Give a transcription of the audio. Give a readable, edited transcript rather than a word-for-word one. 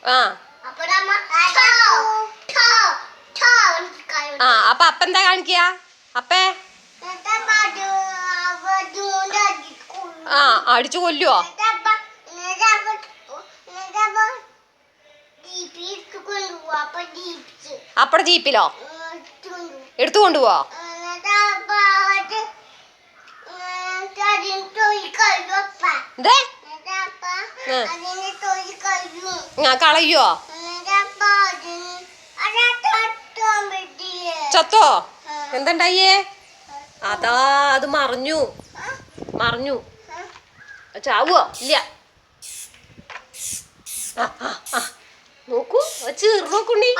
ആ ആ അപ്പൊ എന്താ കാണിക്കുക അപ്പേ ആ അടിച്ചു കൊല്ലുവോ അപ്പടെ ജീപ്പിലോ എടുത്തു കൊണ്ടുപോവോ കളയോ ചത്തോ എന്തുണ്ടായേ അതാ അത് മറിഞ്ഞു ചാവോ ഇല്ല നോക്കൂ ചീർന്നോക്കുണ്ണി